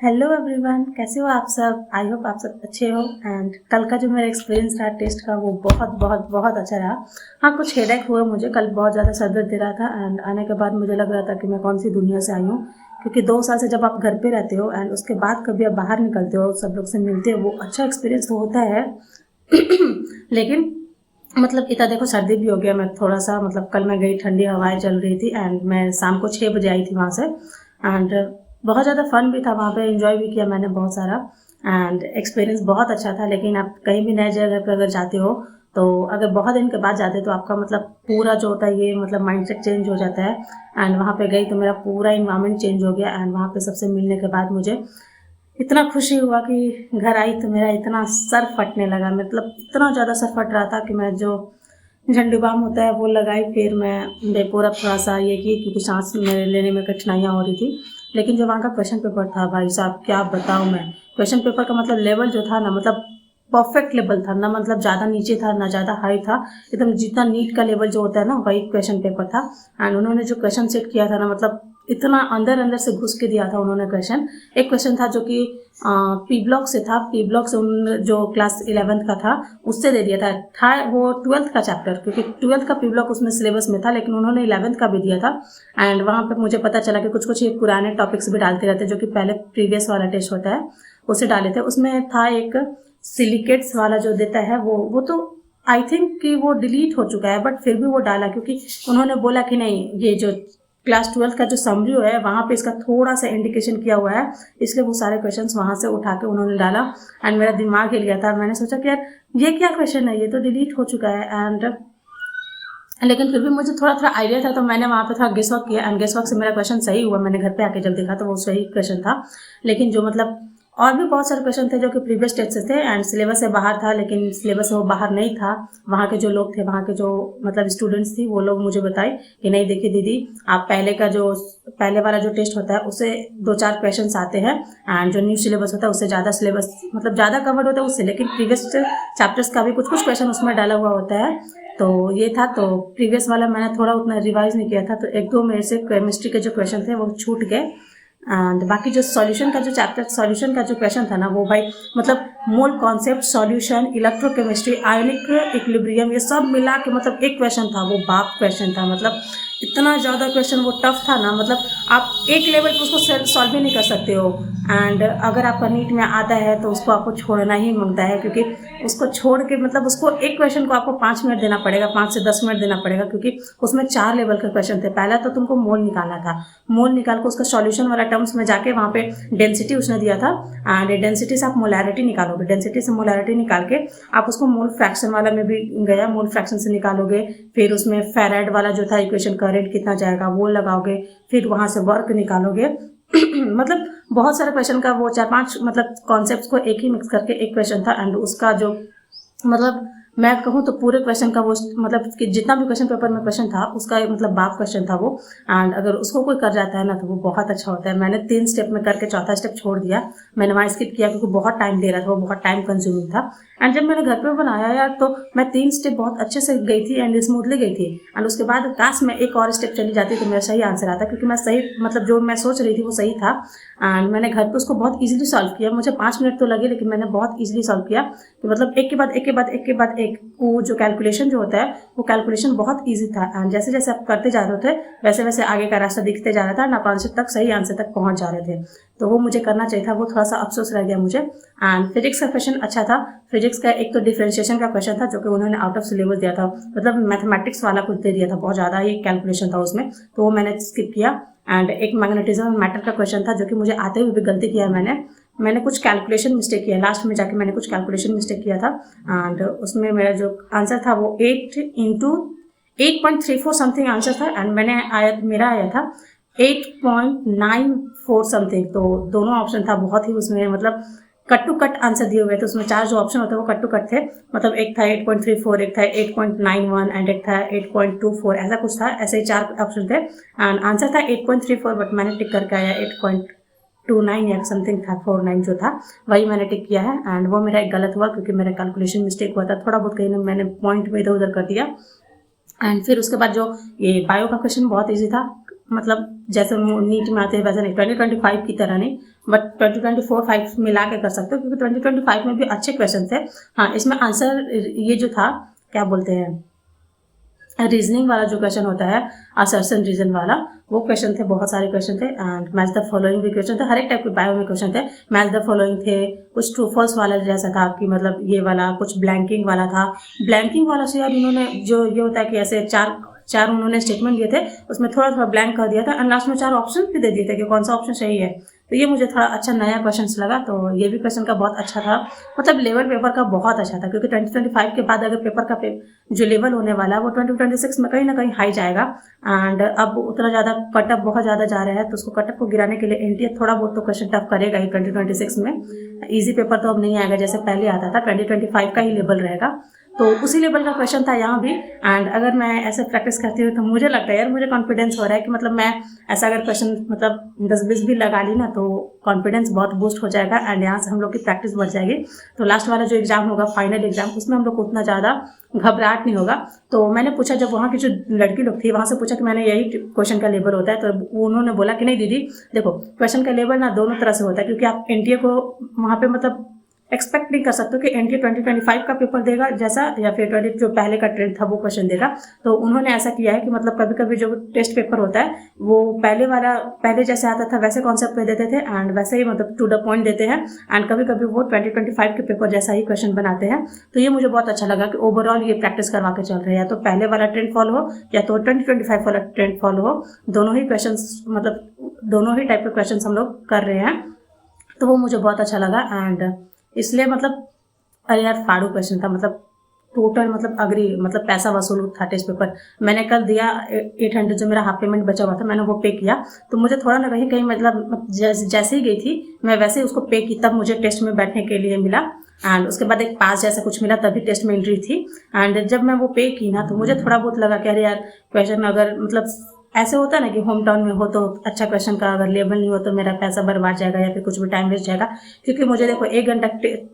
Hello everyone, कैसे हो आप सब। आई होप आप सब अच्छे हो। एंड कल का जो मेरा एक्सपीरियंस रहा टेस्ट का वो बहुत बहुत बहुत अच्छा रहा। हाँ, कुछ हेडेक हुआ मुझे कल, बहुत ज़्यादा सर दर्द दे रहा था। एंड आने के बाद मुझे लग रहा था कि मैं कौन सी दुनिया से आई हूँ, क्योंकि 2 साल से जब आप घर पे रहते हो एंड उसके बाद कभी आप बाहर निकलते हो, सब लोग से मिलते हो, वो अच्छा एक्सपीरियंस तो होता है। लेकिन मतलब इतना देखो, सर्दी भी हो गया। मैं थोड़ा सा मतलब कल मैं गई, ठंडी हवाएं चल रही थी एंड मैं शाम को 6 बजे आई थी वहाँ से। एंड बहुत ज़्यादा फन भी था वहाँ पे, एंजॉय भी किया मैंने बहुत सारा। एंड एक्सपीरियंस बहुत अच्छा था। लेकिन आप कहीं भी नए जगह पे अगर जाते हो, तो अगर बहुत दिन के बाद जाते हो तो आपका मतलब पूरा जो होता है ये मतलब माइंडसेट चेंज हो जाता है। एंड वहाँ पे गई तो मेरा पूरा इन्वायरमेंट चेंज हो गया। एंड वहाँ पे सबसे मिलने के बाद मुझे इतना खुशी हुआ कि घर आई तो मेरा इतना सर फटने लगा, मतलब इतना ज़्यादा सर फट रहा था कि मैं जो झंडू बाम होता है वो लगाई। फिर मैं पूरा थोड़ा सा ये की, क्योंकि सांस मेरे लेने में कठिनाइयाँ हो रही थी। लेकिन जो वहाँ का क्वेश्चन पेपर था, भाई साहब क्या बताऊँ मैं। क्वेश्चन पेपर का मतलब लेवल जो था ना, मतलब परफेक्ट लेवल था ना, मतलब ज़्यादा नीचे था ना ज़्यादा हाई था। एकदम जितना नीट का लेवल जो होता है ना, वही क्वेश्चन पेपर था। एंड उन्होंने जो क्वेश्चन सेट किया था ना, मतलब इतना अंदर अंदर से घुस के दिया था उन्होंने क्वेश्चन। एक क्वेश्चन था जो कि पी ब्लॉक से था। पी ब्लॉक से उन जो क्लास 11th का था उससे दे दिया था वो 12th का चैप्टर, क्योंकि 12th का पी ब्लॉक उसमें सिलेबस में था, लेकिन उन्होंने 11th का भी दिया था। एंड वहाँ पे मुझे पता चला कि कुछ कुछ ये पुराने टॉपिक्स भी डालते रहते हैं, जो कि पहले प्रीवियस वाला टेस्ट होता है उसे डाले थे। उसमें था एक सिलिकेट्स वाला जो देता है, वो तो आई थिंक कि वो डिलीट हो चुका है, बट फिर भी वो डाला, क्योंकि उन्होंने बोला कि नहीं, ये जो क्लास 12th का जो समरी है वहाँ पे इसका थोड़ा सा इंडिकेशन किया हुआ है, इसलिए वो सारे क्वेश्चंस वहाँ से उठा के उन्होंने डाला। एंड मेरा दिमाग हिल गया था। मैंने सोचा कि यार ये क्या क्वेश्चन है, ये तो डिलीट हो चुका है। एंड लेकिन फिर भी मुझे थोड़ा थोड़ा आइडिया था, तो मैंने वहाँ पे थोड़ा गेस वर्क किया एंड गेस वर्क से मेरा क्वेश्चन सही हुआ। मैंने घर पे आके जब देखा तो वो सही क्वेश्चन था। लेकिन जो मतलब और भी बहुत सारे क्वेश्चन थे जो कि प्रीवियस टेस्ट से थे एंड सिलेबस से बाहर था, लेकिन सिलेबस से वो बाहर नहीं था। वहाँ के जो लोग थे, वहाँ के जो मतलब स्टूडेंट्स थी, वो लोग मुझे बताए कि नहीं देखिए दीदी, आप पहले वाला जो टेस्ट होता है उससे 2-4 क्वेश्चन आते हैं। एंड जो न्यू सिलेबस होता है उससे ज़्यादा सिलेबस मतलब ज़्यादा कवर्ड होता है उससे, लेकिन प्रीवियस चैप्टर्स का भी कुछ कुछ क्वेश्चन उसमें डाला हुआ होता है। तो ये था। तो प्रीवियस वाला मैंने थोड़ा उतना रिवाइज नहीं किया था, तो 1-2 मेरे से केमिस्ट्री के जो क्वेश्चन थे वो छूट गए। एंड बाकी जो सॉल्यूशन का जो चैप्टर, सॉल्यूशन का जो क्वेश्चन था ना, वो भाई मतलब mole concept, solution, electrochemistry, ionic equilibrium, ये सब मिला के मतलब एक क्वेश्चन था, वो बाप क्वेश्चन था। मतलब इतना ज़्यादा क्वेश्चन वो टफ था ना, मतलब आप एक लेवल पर उसको सॉल्व ही नहीं कर सकते हो। एंड अगर आपका नीट में आता है तो उसको आपको छोड़ना ही मांगता है, क्योंकि उसको छोड़ के मतलब उसको एक क्वेश्चन को आपको 5 मिनट देना पड़ेगा, 5 से 10 मिनट देना पड़ेगा, क्योंकि उसमें 4 लेवल के क्वेश्चन थे। पहला तो तुमको मोल निकालना था, मोल निकाल के उसका सॉल्यूशन वाला टर्म्स में जाके वहाँ पे डेंसिटी उसने दिया था। एंड डेंसिटी से आप मोलैरिटी निकालोगे, डेंसिटी से मोलैरिटी निकाल के आप उसको मोल फ्रैक्शन वाला में भी गया, मोल फ्रैक्शन से निकालोगे। फिर उसमें फेराइड वाला जो था इक्वेशन, करंट कितना जाएगा वो लगाओगे। फिर वहाँ से वर्क निकालोगे। मतलब बहुत सारे क्वेश्चन का वो 4-5 मतलब कॉन्सेप्ट को एक ही मिक्स करके एक क्वेश्चन था। एंड उसका जो मतलब मैं कहूँ तो पूरे क्वेश्चन का वो मतलब कि जितना भी क्वेश्चन पेपर में क्वेश्चन था उसका मतलब बाप क्वेश्चन था वो। एंड अगर उसको कोई कर जाता है ना तो वो बहुत अच्छा होता है। मैंने 3 स्टेप में करके चौथा स्टेप छोड़ दिया, मैंने वहाँ स्किप किया, क्योंकि बहुत टाइम ले रहा था, वो बहुत टाइम कंज्यूमिंग था। एंड जब मैंने घर पे बनाया यार, तो मैं 3 स्टेप बहुत अच्छे से गई थी एंड स्मूथली गई थी। एंड उसके बाद काश मैं एक और स्टेप चली जाती तो मेरा सही आंसर आता, क्योंकि मैं सही मतलब जो मैं सोच रही थी वो सही था। एंड मैंने घर पे उसको बहुत ईजिली सॉल्व किया। मुझे 5 मिनट तो लगे, लेकिन मैंने बहुत ईजिली सॉल्व किया। तो मतलब एक के बाद एक के बाद एक के बाद एक, वो जो कैलकुलेशन जो होता है वो कैलकुलेशन बहुत ईजी था। एंड जैसे जैसे आप करते जा रहे थे वैसे वैसे आगे का रास्ता दिखते जा रहा था, ना कॉन्सेप्ट तक सही आंसर तक पहुंच जा रहे थे। तो वो मुझे करना चाहिए था, वो थोड़ा सा अफसोस रह गया मुझे। एंड फिजिक्स का क्वेश्चन अच्छा था। फिजिक्स का एक तो डिफरेंशिएशन का क्वेश्चन था जो कि उन्होंने आउट ऑफ सिलेबस दिया था, मतलब मैथमेटिक्स वाला कुछ दे दिया था, बहुत ज़्यादा ही कैलकुलेशन था उसमें, तो वो मैंने स्किप किया। एंड एक मैग्नेटिज्म मैटर का क्वेश्चन था जो कि मुझे आते हुए भी गलती किया मैंने कुछ कैलकुलेशन मिस्टेक किया, लास्ट में जाके मैंने कुछ कैलकुलेशन मिस्टेक किया था। एंड उसमें मेरा जो आंसर था वो 8 इंटू 8.34 समथिंग आंसर था। एंड मेरा आया था 8.94 समथिंग। तो दोनों ऑप्शन था बहुत ही उसमें मतलब कट टू कट आंसर दिए हुए थे। उसमें 4 जो ऑप्शन होते हैं वो कट टू कट थे, मतलब एक था 8.34, एक था 8.91 एंड एक था 8.24, ऐसा कुछ था। ऐसे ही 4 ऑप्शन थे एंड आंसर था 8.34, बट मैंने टिक करके आया 8.29 या समथिंग था, 49 जो था वही मैंने टिक किया है। एंड वो मेरा एक गलत हुआ, क्योंकि मेरा कैलकुलेशन मिस्टेक हुआ था थोड़ा बहुत, कहीं ना मैंने पॉइंट में इधर उधर कर दिया। एंड फिर उसके बाद जो ये बायो का क्वेश्चन बहुत ईजी था, मतलब जैसे नीट में आते हैं वैसे नहीं, 2025 की तरह नहीं, बट 2024-5 मिला के कर सकते हो, क्योंकि 2025 में भी अच्छे क्वेश्चन थे। हाँ, इसमें आंसर ये जो था, क्या बोलते हैं, रीजनिंग वाला जो क्वेश्चन होता है, असर्शन रीजन वाला, वो क्वेश्चन थे, बहुत सारे क्वेश्चन थे। एंड मैच द फॉलोइंग भी क्वेश्चन थे, हर एक टाइप के बायो में क्वेश्चन थे। मैच द फॉलोइंग थे, कुछ ट्रू फॉल्स वाला जैसा था कि मतलब ये वाला, कुछ ब्लैंकिंग वाला था। ब्लैंकिंग वाला से यार इन्होंने जो ये होता है कि ऐसे चार उन्होंने स्टेटमेंट दिए थे, उसमें थोड़ा थोड़ा ब्लैंक कर दिया था एंड लास्ट में 4 ऑप्शन भी दे दिए थे कि कौन सा ऑप्शन सही है। तो ये मुझे थोड़ा अच्छा नया क्वेश्चन लगा, तो ये भी क्वेश्चन का बहुत अच्छा था, मतलब लेवल पेपर का बहुत अच्छा था, क्योंकि 2025 के बाद अगर पेपर का जो लेवल होने वाला है वो 2026 में कहीं ना कहीं हाई जाएगा। एंड अब उतना ज़्यादा कटअप बहुत ज़्यादा जा रहा है, तो उसको कटअप को गिराने के लिए एनटीए थोड़ा बहुत तो क्वेश्चन टफ करेगा ही 2026 में। ईजी पेपर तो अब नहीं आएगा जैसे पहले आता था, 2025 का ही लेवल रहेगा, तो उसी लेवल का क्वेश्चन था यहाँ भी। एंड अगर मैं ऐसे प्रैक्टिस करती हूँ तो मुझे लगता है यार, मुझे कॉन्फिडेंस हो रहा है कि मतलब मैं ऐसा अगर क्वेश्चन मतलब 10-20 भी लगा ली ना, तो कॉन्फिडेंस बहुत बूस्ट हो जाएगा एंड यहाँ से हम लोग की प्रैक्टिस बढ़ जाएगी। तो लास्ट वाला जो एग्जाम होगा, फाइनल एग्जाम, उसमें हम लोग को उतना ज़्यादा घबराहट नहीं होगा। तो मैंने पूछा, जब वहाँ की जो लड़की लोग थी वहाँ से पूछा कि मैंने यही क्वेश्चन का लेवल होता है, तो उन्होंने बोला कि नहीं दीदी देखो, क्वेश्चन का लेवल ना दोनों तरह से होता है, क्योंकि आप एनटीए को वहाँ पे मतलब एक्सपेक्ट नहीं कर सकते कि एनटीए 2025 का पेपर देगा जैसा, या फिर जो पहले का ट्रेंड था वो क्वेश्चन देगा। तो उन्होंने ऐसा किया है कि मतलब कभी कभी जो टेस्ट पेपर होता है वो पहले जैसे आता था वैसे कॉन्सेप्ट पे देते थे एंड वैसे ही मतलब टू द पॉइंट देते हैं, एंड कभी कभी वो 2025 के पेपर जैसा ही क्वेश्चन बनाते हैं। तो ये मुझे बहुत अच्छा लगा कि ओवरऑल ये प्रैक्टिस करवा के चल रहे हैं, या तो पहले वाला ट्रेंड फॉलो हो या तो 2025 वाला ट्रेंड फॉलो हो, दोनों ही क्वेश्चन मतलब दोनों ही टाइप के क्वेश्चन हम लोग कर रहे हैं। तो वो मुझे बहुत अच्छा लगा एंड इसलिए मतलब अरे यार फाड़ू क्वेश्चन था, मतलब टोटल मतलब अग्री, मतलब पैसा वसूल था टेस्ट पेपर। मैंने कल दिया 800, जो मेरा हाफ पेमेंट बचा हुआ था मैंने वो पे किया, तो मुझे थोड़ा ना कहीं मतलब जैसे ही गई थी मैं वैसे ही उसको पे की, तब मुझे टेस्ट में बैठने के लिए मिला एंड उसके बाद एक पास जैसा कुछ मिला, तभी टेस्ट में एंट्री थी। एंड जब मैं वो पे की ना, तो मुझे थोड़ा बहुत लगा कि अरे यार क्वेश्चन अगर मतलब ऐसे होता है ना कि होम टाउन में हो तो अच्छा क्वेश्चन का अगर लेवल नहीं हो तो मेरा पैसा बर्बाद जाएगा या फिर कुछ भी टाइम वेस्ट जाएगा। क्योंकि मुझे देखो 1 घंटा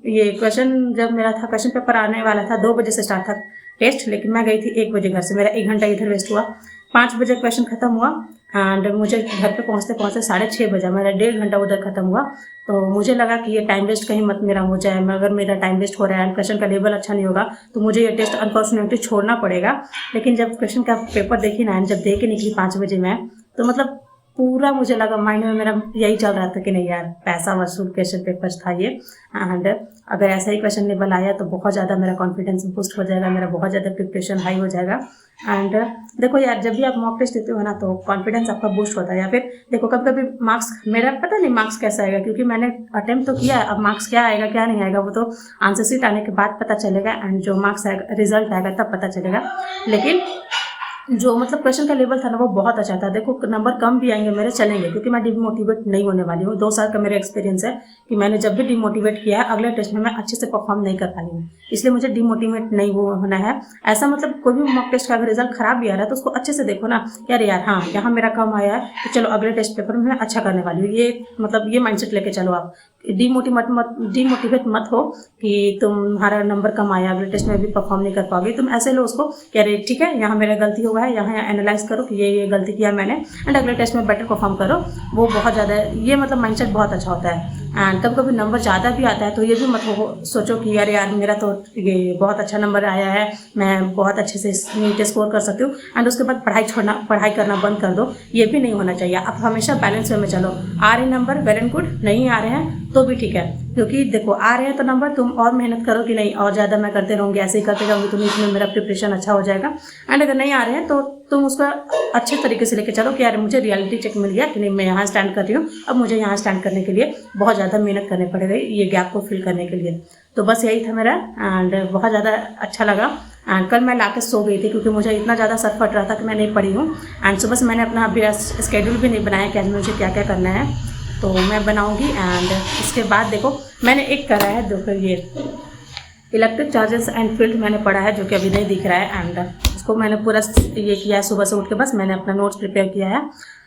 ये क्वेश्चन जब मेरा था, क्वेश्चन पेपर आने वाला था 2 बजे से स्टार्ट था टेस्ट, लेकिन मैं गई थी 1 बजे घर से, मेरा 1 घंटा इधर वेस्ट हुआ। 5 बजे क्वेश्चन खत्म हुआ एंड मुझे घर पे पहुँचते 6:30 बजा, मेरा 1.5 घंटा उधर खत्म हुआ। तो मुझे लगा कि ये टाइम वेस्ट कहीं मत मेरा हो जाए, अगर मेरा टाइम वेस्ट हो रहा है एंड क्वेश्चन का लेवल अच्छा नहीं होगा तो मुझे ये टेस्ट अनफॉर्चुनेटली छोड़ना पड़ेगा। लेकिन जब क्वेश्चन का पेपर देखी ना, जब दे के निकली 5 बजे मैं, तो मतलब पूरा मुझे लगा, माइंड में मेरा यही चल रहा था कि नहीं यार पैसा वसूल क्वेश्चन पेपर था ये। एंड अगर ऐसा ही क्वेश्चन लेवल आया तो बहुत ज़्यादा मेरा कॉन्फिडेंस बूस्ट हो जाएगा, मेरा बहुत ज़्यादा प्रिपरेशन हाई हो जाएगा। एंड देखो यार, जब भी आप मॉक टेस्ट देते हो ना तो कॉन्फिडेंस आपका बूस्ट होता है। या फिर देखो कभी कभी मार्क्स, मेरा पता नहीं मार्क्स कैसा आएगा, क्योंकि मैंने अटेम्प्ट तो किया है, अब मार्क्स क्या आएगा क्या नहीं आएगा वो तो आंसर शीट आने के बाद पता चलेगा एंड जो मार्क्स आएगा, रिजल्ट आएगा तब पता चलेगा। लेकिन जो मतलब क्वेश्चन का लेवल था ना वो बहुत अच्छा था। देखो नंबर कम भी आएंगे मेरे चलेंगे, क्योंकि मैं डिमोटिवेट नहीं होने वाली हूँ। 2 साल का मेरा एक्सपीरियंस है कि मैंने जब भी डिमोटिवेट किया है अगले टेस्ट में मैं अच्छे से परफॉर्म नहीं कर पाई हूँ, इसलिए मुझे डिमोटिवेट नहीं होना है। ऐसा मतलब कोई भी मॉक टेस्ट का अगर रिजल्ट खराब भी आ रहा है तो उसको अच्छे से देखो ना, यार हाँ यहाँ मेरा कम आया है तो चलो अगले टेस्ट पेपर में मैं अच्छा करने वाली हूँ। ये मतलब ये माइंडसेट लेके चलो, आप डिमोटिवेट मत हो कि तुम्हारा नंबर कम आया अगले टेस्ट में भी परफॉर्म नहीं कर पाओगे। तुम ऐसे लो उसको कि अरे ठीक है यहाँ मेरा गलती हुआ है, यहाँ एनालाइज करो कि ये गलती किया मैंने एंड अगले टेस्ट में बेटर परफॉर्म करो। वो बहुत ज़्यादा ये मतलब माइंडसेट बहुत अच्छा होता है। एंड कभी कभी नंबर ज़्यादा भी आता है तो ये भी मत सोचो कि अरे यार मेरा तो ये बहुत अच्छा नंबर आया है, मैं बहुत अच्छे से नीट स्कोर कर सकती हूँ एंड उसके बाद पढ़ाई करना बंद कर दो, ये भी नहीं होना चाहिए। आप हमेशा बैलेंस वे में चलो। आ रहे नंबर वेल एंड गुड, नहीं आ रहे हैं तो भी ठीक है, क्योंकि देखो आ रहे हैं तो नंबर तुम और मेहनत करो कि नहीं और ज़्यादा मैं करते रहूँगी, ऐसे ही करते रहूँगी तो इसमें मेरा प्रिपरेशन अच्छा हो जाएगा। एंड अगर नहीं आ रहे हैं तो तुम उसका अच्छे तरीके से लेके चलो कि यार मुझे रियलिटी चेक मिल गया कि नहीं मैं यहाँ स्टैंड कर रही हूँ, अब मुझे यहाँ स्टैंड करने के लिए बहुत ज़्यादा मेहनत करनी पड़ेगी ये गैप को फिल करने के लिए। तो बस यही था मेरा एंड बहुत ज़्यादा अच्छा लगा। एंड कल मैं लाके सो गई थी क्योंकि मुझे इतना ज़्यादा सर फट रहा था कि मैं नहीं पढ़ी हूँ। एंड सुबह से मैंने अपना अभी स्केड्यूल भी नहीं बनाया कि आज मुझे क्या क्या करना है, तो मैं बनाऊँगी। एंड इसके बाद देखो मैंने एक करा है, देखो ये इलेक्ट्रिक चार्जेस एंड फील्ड मैंने पढ़ा है जो कि अभी नहीं दिख रहा है। एंड उसको मैंने पूरा ये किया है सुबह से उठ के, बस मैंने अपना नोट्स प्रिपेयर किया है।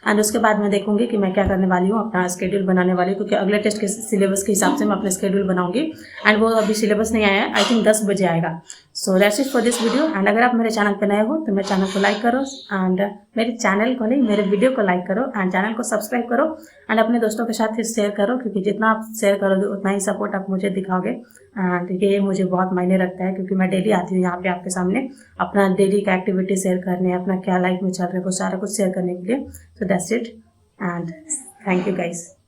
एंड उसके बाद मैं देखूंगी कि मैं क्या करने वाली हूँ, अपना शेड्यूल बनाने वाली हूँ, क्योंकि अगले टेस्ट के सिलेबस के हिसाब से मैं अपना शेड्यूल बनाऊंगी। एंड वो अभी सिलेबस नहीं आया है, आई थिंक 10 बजे आएगा। So that's it for this video. And अगर आप मेरे चैनल पर नए हो तो मेरे चैनल को लाइक करो, एंड मेरे चैनल को नहीं, मेरे वीडियो को लाइक करो, एंड चैनल को सब्सक्राइब करो, एंड अपने दोस्तों के साथ शेयर करो, क्योंकि जितना आप शेयर करोगे उतना ही सपोर्ट आप मुझे दिखाओगे। एंड ये मुझे बहुत मायने रखता है, क्योंकि मैं डेली आती हूँ यहाँ पे आपके सामने अपना डेली का एक्टिविटी शेयर करने, अपना क्या लाइफ में चल रहा है वो सारा कुछ शेयर करने के लिए। So that's it and thank you guys.